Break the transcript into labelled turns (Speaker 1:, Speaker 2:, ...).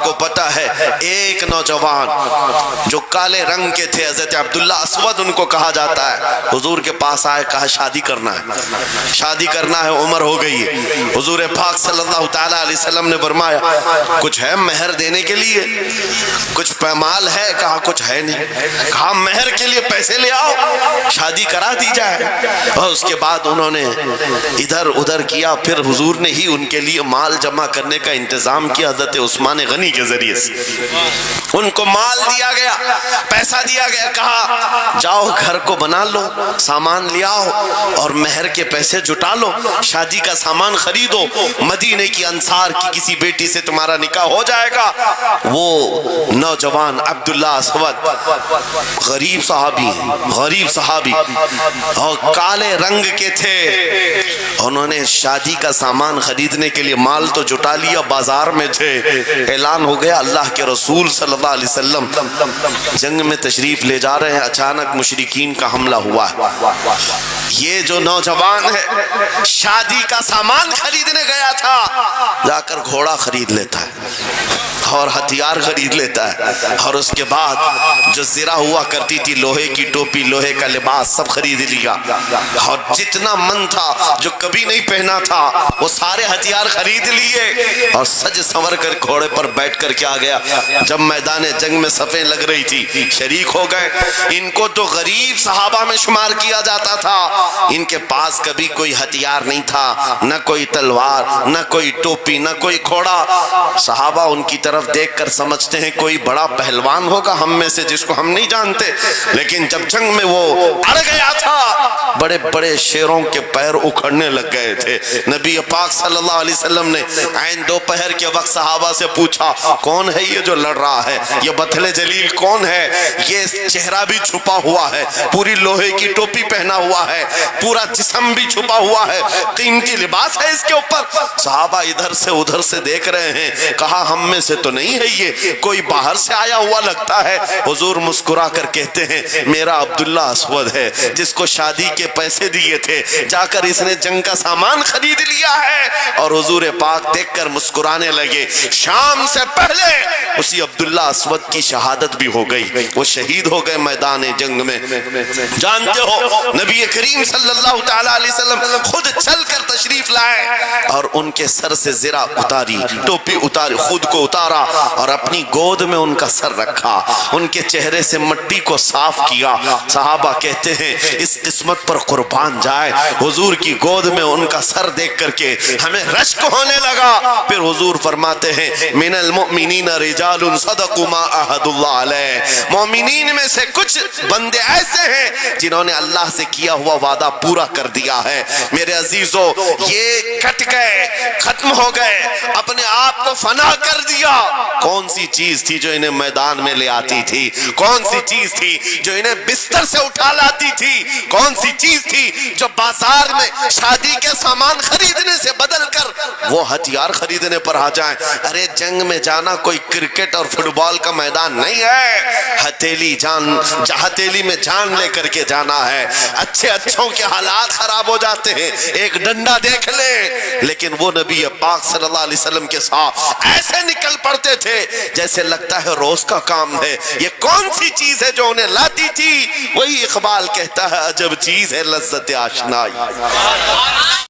Speaker 1: کو پتا ہے ایک نوجوان جو کالے رنگ کے تھے، حضرت عبداللہ اسود ان کو کہا جاتا ہے، حضور کے پاس آئے، کہا شادی کرنا ہے، شادی کرنا ہے، عمر ہو گئی ہے۔ حضور پاک صلی اللہ تعالیٰ علیہ وسلم نے فرمایا کچھ ہے مہر دینے کے لیے، کچھ پیمال ہے؟ کہا کچھ ہے نہیں۔ کہا مہر کے لیے پیسے لے آؤ، شادی کرا دی جائے۔ اور اس کے بعد انہوں نے ادھر ادھر کیا، پھر حضور نے ہی ان کے لیے مال جمع کرنے کا انتظام کیا حضرت عثمان غنی کے ذریعے سے۔ ان کو مال دیا گیا، پیسہ دیا گیا، کہا جاؤ گھر کو بنا لو، سامان لے آؤ اور مہر کے پیسے جٹا لو، شادی کا سامان خریدو، مدینے کی انصار کی کسی بیٹی سے تمہارا نکاح ہو جائے گا۔ وہ نوجوان عبداللہ اسود غریب صحابی ہیں، غریب صحابی اور کالے رنگ کے تھے، انہوں نے شادی کا سامان خریدنے کے لیے مال تو جٹا لیا، بازار میں تھے، اعلان ہو گیا اللہ کے رسول صلی اللہ علیہ وسلم جنگ میں تشریف لے جا رہے ہیں، اچانک مشرکین کا حملہ ہوا ہے۔ یہ جو نوجوان ہے شادی کا سامان خریدنے گیا تھا، جا کر گھوڑا خرید لیتا ہے اور ہتھیار خرید لیتا ہے، اور اس کے بعد جو زرہ ہوا کرتی تھی، لوہے کی ٹوپی، لوہے کا لباس سب خرید لیا، اور جتنا من تھا جو کبھی نہیں پہنا تھا وہ سارے ہتھیار خرید لیے، اور سج سنور کر گھوڑے پر بیٹھ کر کیا گیا، جب میدان جنگ میں صفیں لگ رہی تھی شریک ہو گئے۔ ان کو تو غریب صحابہ میں شمار کیا جاتا تھا، ان کے پاس کبھی کوئی ہتھیار نہیں تھا، نہ کوئی تلوار، نہ کوئی ٹوپی، نہ کوئی گھوڑا۔ صحابہ ان کی طرف دیکھ کر سمجھتے ہیں کوئی بڑا پہلوان ہوگا ہم میں سے جس کو ہم نہیں جانتے، لیکن جب جنگ میں وہ اڑ گیا تھا بڑے بڑے شیروں کے پیر اکھڑنے لگ گئے تھے۔ نبی پاک صلی اللہ علیہ وسلم نے عین دوپہر کے وقت صحابہ سے پوچھا کون ہے یہ جو لڑ رہا ہے، یہ بطل جلیل کون ہے؟ یہ چہرہ بھی چھپا ہوا ہے، پوری لوہے کی ٹوپی پہنا ہوا ہے، پورا جسم بھی چھپا ہوا ہے، قیمتی لباس ہے اس کے اوپر۔ صحابہ ادھر سے ادھر سے دیکھ رہے ہیں، کہا ہم میں سے تو نہیں ہے، یہ کوئی باہر سے آیا ہوا لگتا ہے۔ حضور مسکرا کر کہتے ہیں میرا عبداللہ اسود ہے جس کو شادی کے پیسے دیے تھے، جا کر اس نے جنگ کا سامان خرید لیا ہے۔ اور حضور پاک دیکھ کر مسکرانے لگے۔ شام سے پہلے اسی عبداللہ اسود کی شہادت بھی ہو گئی، وہ شہید ہو گئے میدان جنگ میں۔ جانتے ہو نبی کریم صلی اللہ تعالیٰ علیہ وسلم خود چل کر تشریف لائے اور ان کے سر سے زرہ اتاری، ٹوپی اتاری، خود کو اتارا اور اپنی گود میں ان کا سر رکھا، ان کے چہرے سے مٹی کو صاف کیا۔ صحابہ کہتے ہیں اس قسمت پر قربان جائے، حضور کی گود میں ان کا سر دیکھ کر کے ہمیں رشک ہونے لگا۔ پھر حضور فرماتے ہیں من المؤمنین رجال صدقوا ما عاہدوا اللہ علیہ، مومنین میں سے کچھ بندے ایسے ہیں جنہوں نے اللہ سے کیا ہوا وعدہ پورا کر دیا ہے۔ میرے عزیزو یہ کٹ گئے، ختم ہو گئے، اپنے آپ کو فنا کر دیا۔ کون سی چیز تھی جو انہیں میدان میں لے آتی تھی؟ کون سی چیز تھی جو انہیں بستر سے اٹھا لاتی تھی؟ کون سی چیز تھی جو بازار میں شادی کے سامان خریدنے سے بدل کر وہ ہتھیار خریدنے پر آ جائیں؟ ارے جنگ میں جانا کوئی کرکٹ اور فٹ بال کا میدان نہیں ہے، ہتھیلی میں جان لے کر کے جانا ہے۔ اچھے اچھوں کے حالات خراب ہو جاتے ہیں، ایک ڈنڈا دیکھ لیں، لیکن وہ نبی پاک صلی اللہ علیہ وسلم کے ساتھ ایسے نکل پڑتے تھے جیسے لگتا ہے روز کا کام ہے۔ یہ کون سی چیز ہے جو انہیں لاتی تھی؟ وہی اقبال کہتا ہے عجب چیز ہے لذت آشنائی۔